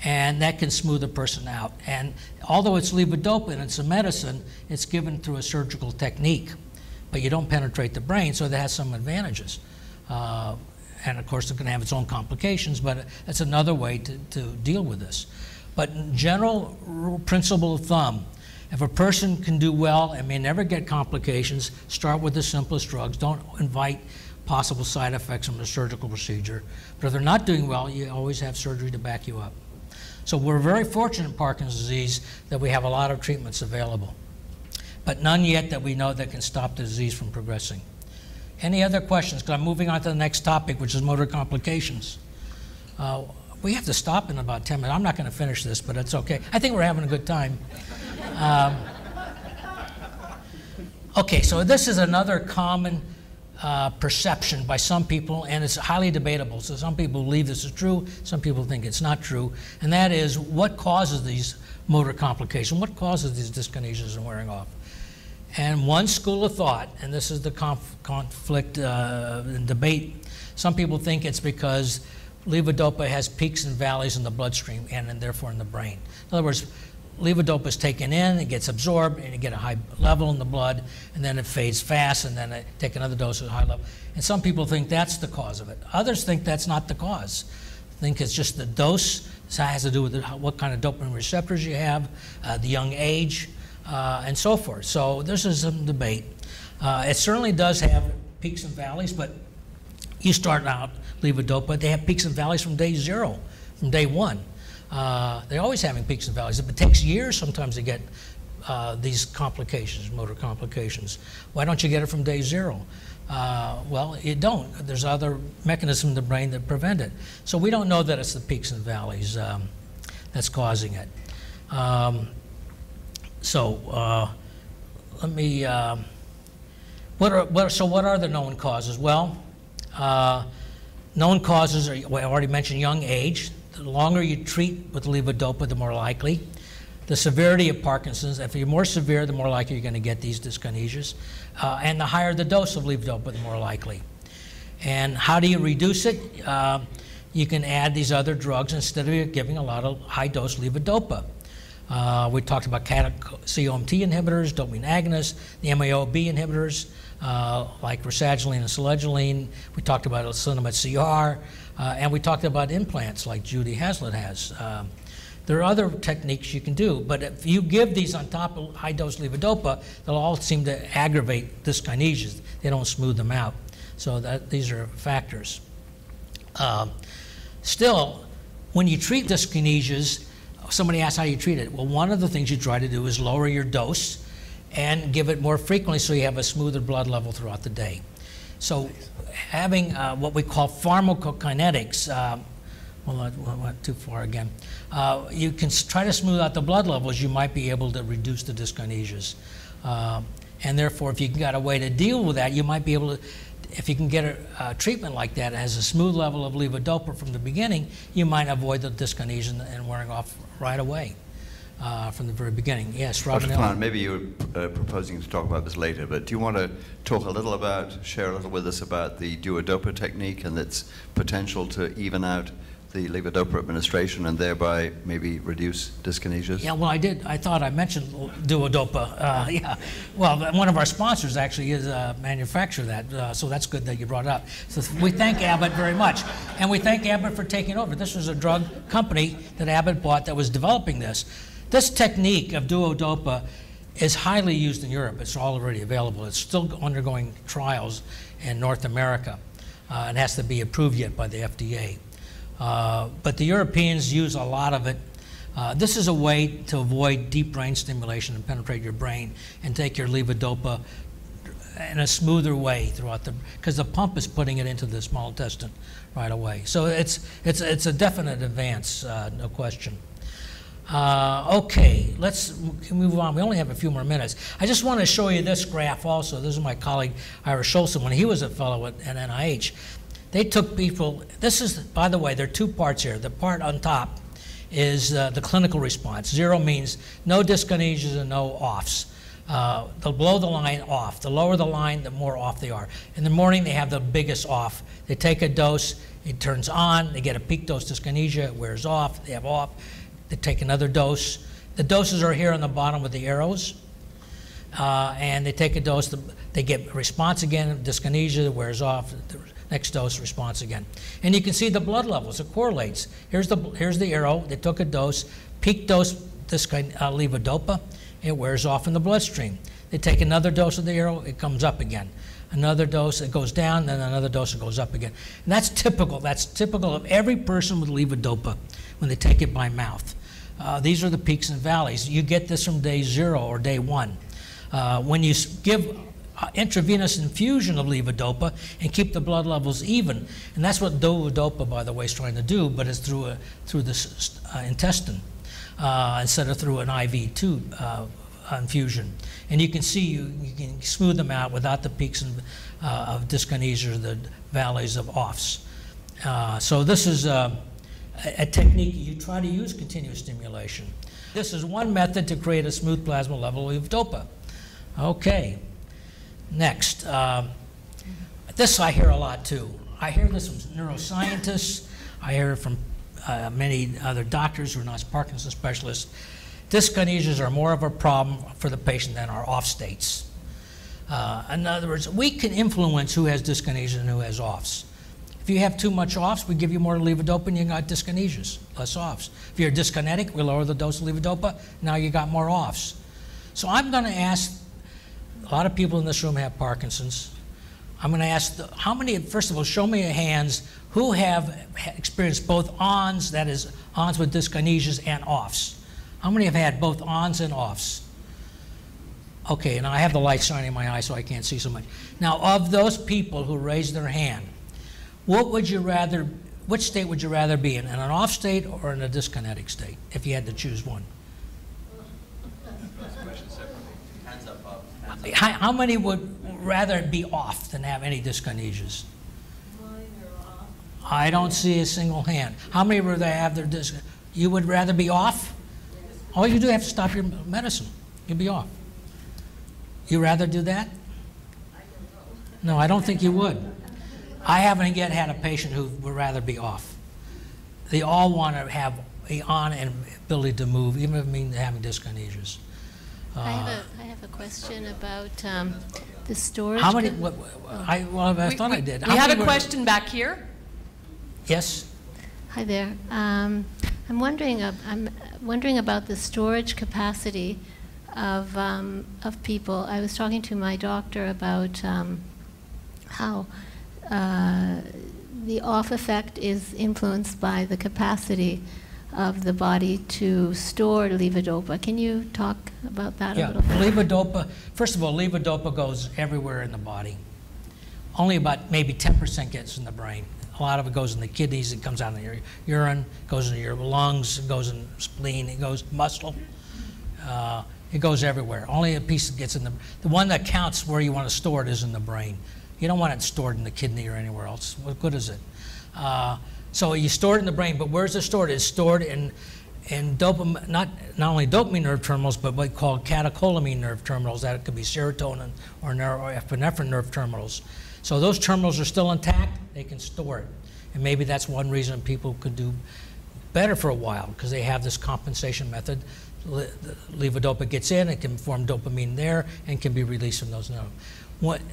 [SPEAKER 1] and that can smooth a person out. And although it's levodopa and it's a medicine, it's given through a surgical technique. But you don't penetrate the brain, so that has some advantages. And of course, it can have its own complications, but that's another way to deal with this. But in general principle of thumb, if a person can do well and may never get complications, start with the simplest drugs. Don't invite possible side effects from a surgical procedure. But if they're not doing well, you always have surgery to back you up. So we're very fortunate in Parkinson's disease that we have a lot of treatments available, but none yet that we know that can stop the disease from progressing. Any other questions? Because I'm moving on to the next topic, which is motor complications. We have to stop in about 10 minutes. I'm not going to finish this, but it's okay. I think we're having a good time. Okay, so this is another common perception by some people, and it's highly debatable. So some people believe this is true, some people think it's not true, and that is what causes these motor complications, what causes these dyskinesias and wearing off. And one school of thought, and this is the conflict and debate, some people think it's because levodopa has peaks and valleys in the bloodstream and therefore in the brain. In other words, levodopa is taken in, it gets absorbed, and you get a high level in the blood, and then it fades fast, and then they take another dose at a high level. And some people think that's the cause of it. Others think that's not the cause. Think it's just the dose. It has to do with what kind of dopamine receptors you have, the young age, and so forth. So this is some debate. It certainly does have peaks and valleys, but you start out levodopa, they have peaks and valleys from day zero, from day one. They're always having peaks and valleys. It takes years sometimes to get these complications, motor complications. Why don't you get it from day zero? Well, you don't. There's other mechanisms in the brain that prevent it. So we don't know that it's the peaks and valleys that's causing it. Let me, what are the known causes? Well, known causes are, well, I already mentioned young age. The longer you treat with levodopa, the more likely. The severity of Parkinson's, if you're more severe, the more likely you're going to get these dyskinesias. And the higher the dose of levodopa, the more likely. And how do you reduce it? You can add these other drugs instead of giving a lot of high-dose levodopa. We talked about COMT inhibitors, dopamine agonists, the MAO-B inhibitors, like rasagiline and selegiline. We talked about Cinnamate CR, and we talked about implants like Judy Haslett has. There are other techniques you can do, but if you give these on top of high-dose levodopa, they'll all seem to aggravate dyskinesias. They don't smooth them out. So these are factors. Still, when you treat dyskinesias, somebody asks how you treat it. Well, one of the things you try to do is lower your dose and give it more frequently so you have a smoother blood level throughout the day. So having what we call pharmacokinetics, well, I went too far again. You can try to smooth out the blood levels, you might be able to reduce the dyskinesias. And therefore, if you got a way to deal with that, you might be able to, if you can get a treatment like that, it has a smooth level of levodopa from the beginning, you might avoid the dyskinesia and wearing off right away. from the very beginning. Yes,
[SPEAKER 9] Dr.
[SPEAKER 1] Robin.
[SPEAKER 9] Fahn, maybe you're proposing to talk about this later, but do you want to talk a little about, share a little with us about the Dopo technique and its potential to even out the levodopa administration and thereby maybe reduce dyskinesias?
[SPEAKER 1] Yeah, well, I did. I thought I mentioned Duodopa. Yeah. Well, one of our sponsors actually is a manufacturer of that, so that's good that you brought it up. So we thank Abbott very much. And we thank Abbott for taking over. This was a drug company that Abbott bought that was developing this. This technique of Duodopa is highly used in Europe. It's already available. It's still undergoing trials in North America. It has to be approved yet by the FDA. But the Europeans use a lot of it. This is a way to avoid deep brain stimulation and penetrate your brain and take your levodopa in a smoother way throughout because the pump is putting it into the small intestine right away. So it's a definite advance, no question. Okay, let's move on. We only have a few more minutes. I just want to show you this graph also. This is my colleague Ira Schulson when he was a fellow at NIH. They took people, this is, by the way, there are two parts here. The part on top is the clinical response. 0 means no dyskinesias and no offs. The below the line, off. The lower the line, the more off they are. In the morning, they have the biggest off. They take a dose, it turns on, they get a peak dose dyskinesia, it wears off, they have off. They take another dose. The doses are here on the bottom with the arrows. And they take a dose, they get response again, dyskinesia, it wears off. Next dose, response again. And you can see the blood levels, it correlates. Here's the arrow, they took a dose, peak dose levodopa, it wears off in the bloodstream. They take another dose of the arrow, it comes up again. Another dose, it goes down, then another dose, it goes up again. And that's typical of every person with levodopa when they take it by mouth. These are the peaks and valleys. You get this from day 0 or day 1. When you give intravenous infusion of levodopa and keep the blood levels even. And that's what Duodopa, by the way, is trying to do, but it's through the intestine instead of through an IV tube infusion. And you can see you can smooth them out without the peaks of dyskinesia or the valleys of offs. So this is a technique you try to use continuous stimulation. This is one method to create a smooth plasma level of Dopa. Okay. Next, this I hear a lot too. I hear this from neuroscientists. I hear it from many other doctors who are not Parkinson specialists. Dyskinesias are more of a problem for the patient than our off states. In other words, we can influence who has dyskinesia and who has offs. If you have too much offs, we give you more levodopa and you got dyskinesias, less offs. If you're dyskinetic, we lower the dose of levodopa, now you got more offs. So I'm going to ask, a lot of people in this room have Parkinson's. I'm going to ask, how many, first of all, show me your hands, who have experienced both ons, that is, ons with dyskinesias and offs? How many have had both ons and offs? Okay, and I have the light shining in my eye so I can't see so much. Now, of those people who raised their hand, what would you rather, which state would you rather be in an off state or in a dyskinetic state, if you had to choose one? How many would rather be off than have any dyskinesias? I don't see a single hand. How many would they have their dyskinesia? You would rather be off? All you do is have to stop your medicine. You'll be off. You rather do that? No, I don't think you would. I haven't yet had a patient who would rather be off. They all want to have a on and ability to move, even if it means having dyskinesias.
[SPEAKER 10] I have a question about the storage.
[SPEAKER 1] How many? I thought I did.
[SPEAKER 11] We had a question back here.
[SPEAKER 1] Yes.
[SPEAKER 10] Hi there. I'm wondering about the storage capacity of people. I was talking to my doctor about how the off effect is influenced by the capacity of the body to store levodopa. Can you talk about that a little bit?
[SPEAKER 1] Levodopa, first of all, levodopa goes everywhere in the body. Only about maybe 10% gets in the brain. A lot of it goes in the kidneys, it comes out in your urine, goes into your lungs, it goes in spleen, it goes muscle. It goes everywhere. Only a piece that gets in the one that counts where you want to store it is in the brain. You don't want it stored in the kidney or anywhere else. What good is it? So you store it in the brain, but where's it stored? It's stored in and dopamine, not only dopamine nerve terminals, but what we call catecholamine nerve terminals. That could be serotonin or norepinephrine nerve terminals. So those terminals are still intact. They can store it, and maybe that's one reason people could do better for a while, because they have this compensation method. Levodopa gets in, it can form dopamine there, and can be released from those neurons.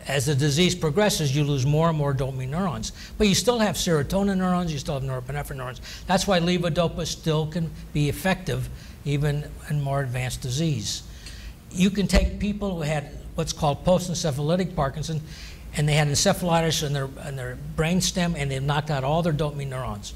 [SPEAKER 1] As the disease progresses, you lose more and more dopamine neurons. But you still have serotonin neurons, you still have norepinephrine neurons. That's why levodopa still can be effective even in more advanced disease. You can take people who had what's called post-encephalitic Parkinson, and they had encephalitis in their brain stem, and they've knocked out all their dopamine neurons.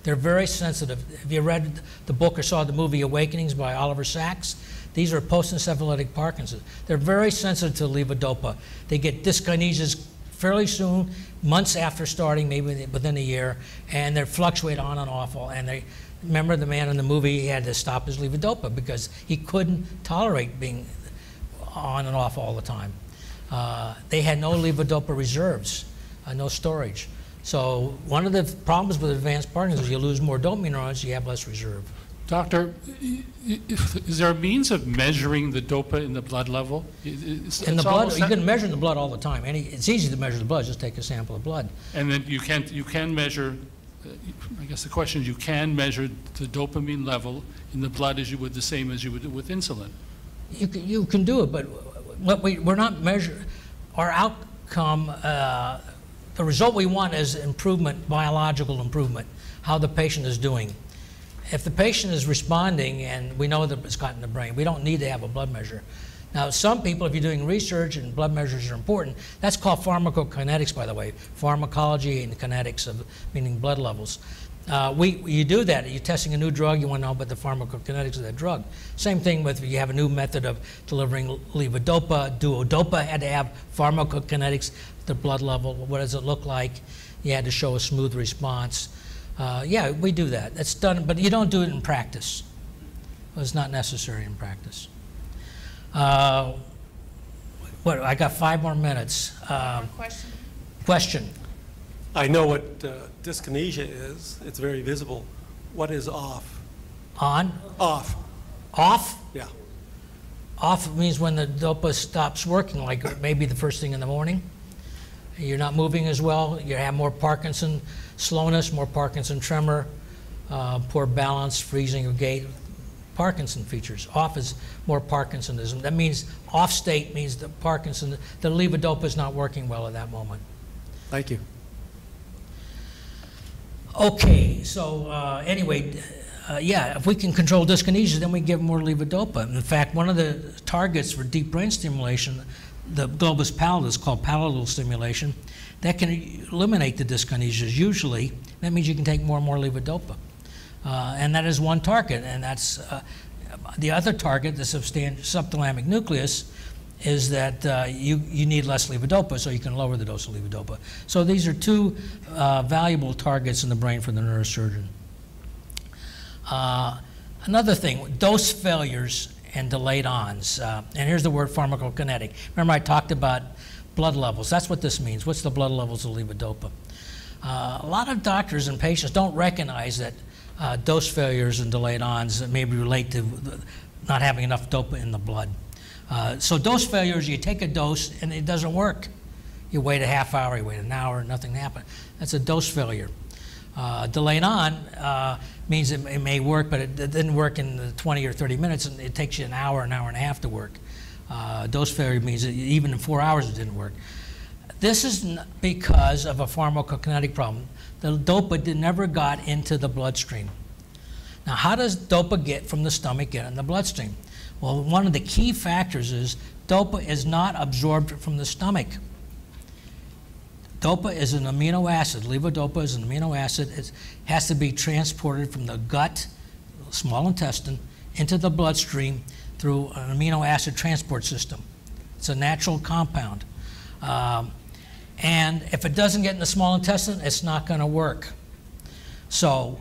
[SPEAKER 1] They're very sensitive. Have you read the book or saw the movie Awakenings by Oliver Sacks? These are post-encephalitic Parkinson's. They're very sensitive to levodopa. They get dyskinesias fairly soon, months after starting, maybe within a year, and they fluctuate on and off. And they remember the man in the movie, he had to stop his levodopa because he couldn't tolerate being on and off all the time. They had no levodopa reserves, no storage. So one of the problems with advanced Parkinson's is you lose more dopamine neurons, you have less reserve.
[SPEAKER 7] Doctor, is there a means of measuring the dopa in the blood level?
[SPEAKER 1] In the blood, you can measure in the blood all the time. It's easy to measure the blood, just take a sample of blood.
[SPEAKER 7] And then you can measure, I guess the question is, you can measure the dopamine level in the blood as you would, the same as you would do with insulin.
[SPEAKER 1] You can do it, but what we're not measuring, our outcome, the result we want is improvement, biological improvement, how the patient is doing. If the patient is responding and we know that it's gotten in the brain, we don't need to have a blood measure. Now, some people, if you're doing research and blood measures are important, that's called pharmacokinetics, by the way, pharmacology and kinetics, meaning blood levels. You do that. You're testing a new drug, you want to know about the pharmacokinetics of that drug. Same thing with you have a new method of delivering levodopa. Duodopa had to have pharmacokinetics, the blood level. What does it look like? You had to show a smooth response. Yeah, we do that. That's done, but you don't do it in practice. It's not necessary in practice. I got 5 more minutes. Question.
[SPEAKER 11] I know what dyskinesia is. It's very visible. What is off?
[SPEAKER 1] On?
[SPEAKER 11] Off.
[SPEAKER 1] Off?
[SPEAKER 11] Yeah.
[SPEAKER 1] Off means when the dopa stops working, like maybe the first thing in the morning. You're not moving as well. You have more Parkinson slowness, more Parkinson tremor, poor balance, freezing of gait. Parkinson features. Off is more Parkinsonism. That means off state means the Parkinson, the levodopa is not working well at that moment.
[SPEAKER 11] Thank you.
[SPEAKER 1] Okay, so anyway, yeah, if we can control dyskinesia, then we give more levodopa. In fact, one of the targets for deep brain stimulation, the globus pallidus, called palatal stimulation, that can eliminate the dyskinesias usually. That means you can take more and more levodopa. And that is one target, and that's the other target, the subthalamic nucleus, is that you need less levodopa, so you can lower the dose of levodopa. So these are two valuable targets in the brain for the neurosurgeon. Another thing, dose failures and delayed ons. And here's the word pharmacokinetic. Remember I talked about blood levels. That's what this means. What's the blood levels of levodopa? A lot of doctors and patients don't recognize that dose failures and delayed ons maybe relate to not having enough dopa in the blood. So dose failures, you take a dose and it doesn't work. You wait a half hour, you wait an hour, nothing happened. That's a dose failure. Delayed on means it may work, but it didn't work in 20 or 30 minutes, and it takes you an hour and a half to work. Dose failure means that even in 4 hours it didn't work. This is because of a pharmacokinetic problem. The dopa never got into the bloodstream. Now, how does dopa get from the stomach get in the bloodstream? Well, one of the key factors is dopa is not absorbed from the stomach. Dopa is an amino acid. Levodopa is an amino acid. It has to be transported from the gut, small intestine, into the bloodstream through an amino acid transport system. It's a natural compound. And if it doesn't get in the small intestine, it's not going to work. So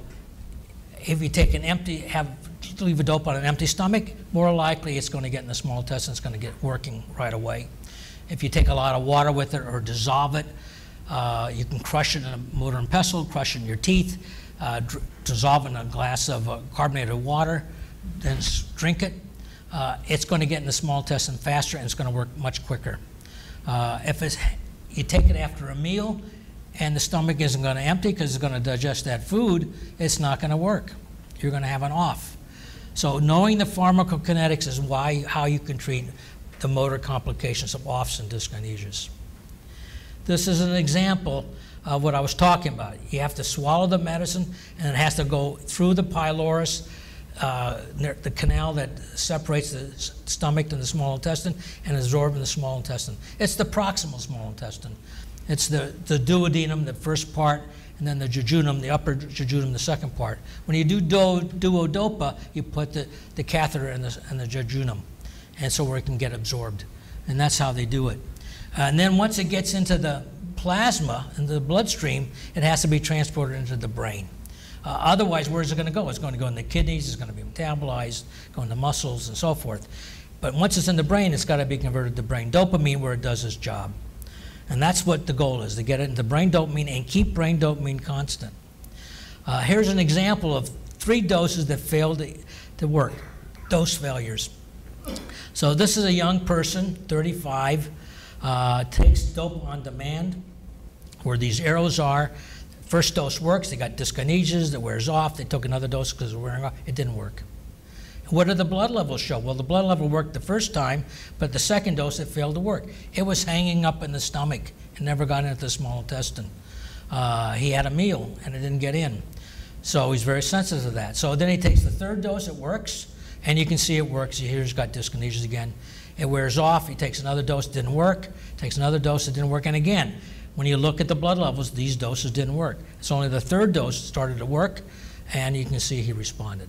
[SPEAKER 1] if you take have levodopa on an empty stomach, more likely it's going to get in the small intestine. It's going to get working right away. If you take a lot of water with it or dissolve it, you can crush it in a mortar and pestle, crush it in your teeth. dissolve in a glass of carbonated water, then drink it, it's going to get in the small intestine faster and it's going to work much quicker. If you take it after a meal and the stomach isn't going to empty because it's going to digest that food, it's not going to work. You're going to have an off. So knowing the pharmacokinetics is how you can treat the motor complications of offs and dyskinesias. This is an example of what I was talking about. You have to swallow the medicine, and it has to go through the pylorus, the canal that separates the stomach and the small intestine, and absorb in the small intestine. It's the proximal small intestine. It's the duodenum, the first part, and then the jejunum, the upper jejunum, the second part. When you do duodopa, you put the catheter in the jejunum, and so where it can get absorbed. And that's how they do it. And then once it gets into the plasma, into the bloodstream, it has to be transported into the brain. Otherwise, where is it going to go? It's going to go in the kidneys, it's going to be metabolized, go in the muscles, and so forth. But once it's in the brain, it's got to be converted to brain dopamine where it does its job. And that's what the goal is, to get it into brain dopamine and keep brain dopamine constant. Here's an example of 3 doses that failed to work, dose failures. So this is a young person, 35, takes dope on demand, where these arrows are. First dose works, they got dyskinesias, that wears off, they took another dose because it was wearing off, it didn't work. What did the blood levels show? Well, the blood level worked the first time, but the second dose it failed to work. It was hanging up in the stomach and never got into the small intestine. He had a meal and it didn't get in. So he's very sensitive to that. So then he takes the third dose, it works, and you can see it works. Here he's got dyskinesias again. It wears off, he takes another dose, it didn't work, takes another dose, it didn't work, and again, when you look at the blood levels, these doses didn't work. It's only the third dose started to work, and you can see he responded.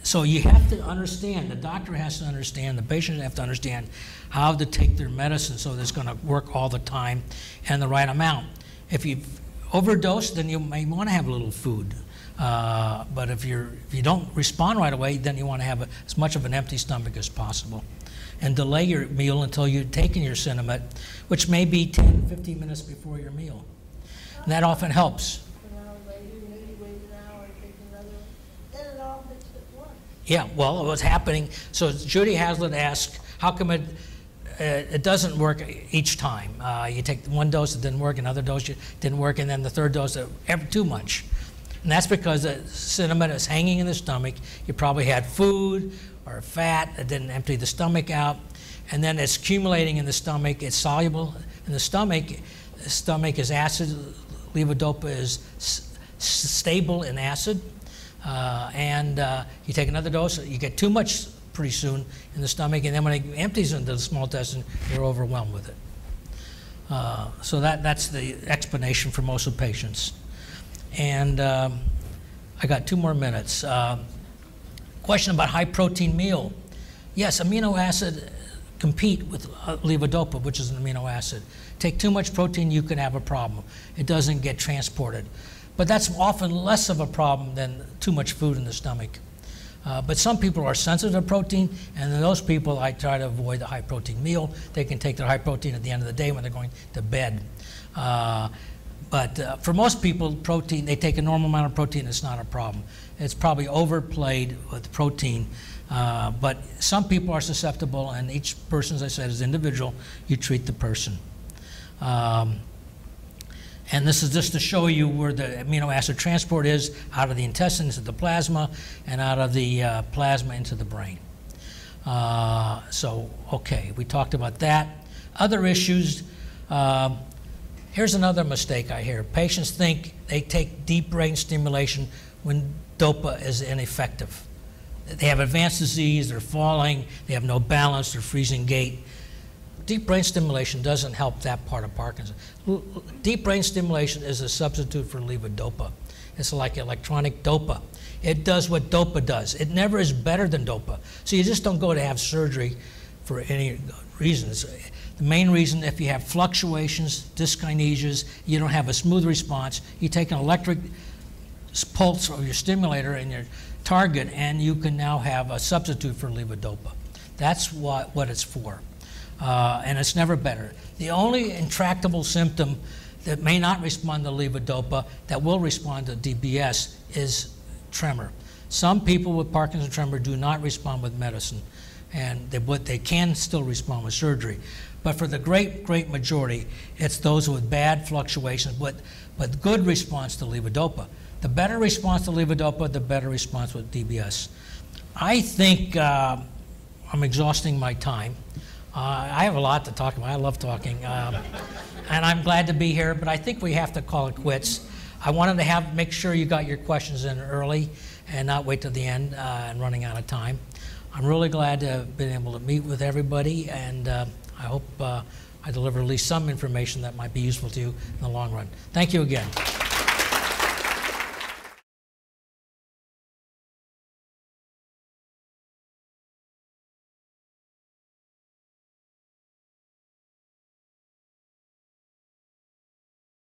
[SPEAKER 1] So you have to understand, the doctor has to understand, the patient have to understand how to take their medicine so that it's going to work all the time and the right amount. If you've overdosed, then you may want to have a little food. But if you don't respond right away, then you want to have as much of an empty stomach as possible. And delay your meal until you've taken your Cinemet, which may be 10, 15 minutes before your meal. And that often helps. Yeah, well, what's happening, so Judy Hazlitt asked, how come it doesn't work each time? You take one dose, it didn't work, another dose, it didn't work, and then the third dose, too much. And that's because the Cinemet is hanging in the stomach. You probably had food or fat that didn't empty the stomach out, and then it's accumulating in the stomach. It's soluble in the stomach. The stomach is acid. Levodopa is stable in acid. You take another dose, you get too much pretty soon in the stomach, and then when it empties into the small intestine, you're overwhelmed with it. So that's the explanation for most of the patients. And I got 2 more minutes. Question about high protein meal. Yes, amino acid compete with levodopa, which is an amino acid. Take too much protein, you can have a problem. It doesn't get transported. But that's often less of a problem than too much food in the stomach. But some people are sensitive to protein, and in those people, I try to avoid the high protein meal. They can take their high protein at the end of the day when they're going to bed. But for most people, protein, they take a normal amount of protein, it's not a problem. It's probably overplayed with protein. But some people are susceptible, and each person, as I said, is individual. You treat the person. And this is just to show you where the amino acid transport is out of the intestines to the plasma and out of the plasma into the brain. So, okay, we talked about that. Other issues, here's another mistake I hear. Patients think they take deep brain stimulation when DOPA is ineffective. They have advanced disease, they're falling, they have no balance, they're freezing gait. Deep brain stimulation doesn't help that part of Parkinson. Deep brain stimulation is a substitute for levodopa. It's like electronic dopa. It does what dopa does. It never is better than dopa. So you just don't go to have surgery for any reasons. The main reason, if you have fluctuations, dyskinesias, you don't have a smooth response, you take an electric pulse of your stimulator and your target, and you can now have a substitute for levodopa. That's what it's for. And it's never better. The only intractable symptom that may not respond to levodopa that will respond to DBS is tremor. Some people with Parkinson's tremor do not respond with medicine, and they can still respond with surgery. But for the great majority, it's those with bad fluctuations, but good response to levodopa. The better response to levodopa, the better response with DBS. I think I'm exhausting my time. I have a lot to talk about. I love talking. And I'm glad to be here, but I think we have to call it quits. I wanted to make sure you got your questions in early and not wait till the end and running out of time. I'm really glad to have been able to meet with everybody, and I hope I deliver at least some information that might be useful to you in the long run. Thank you again.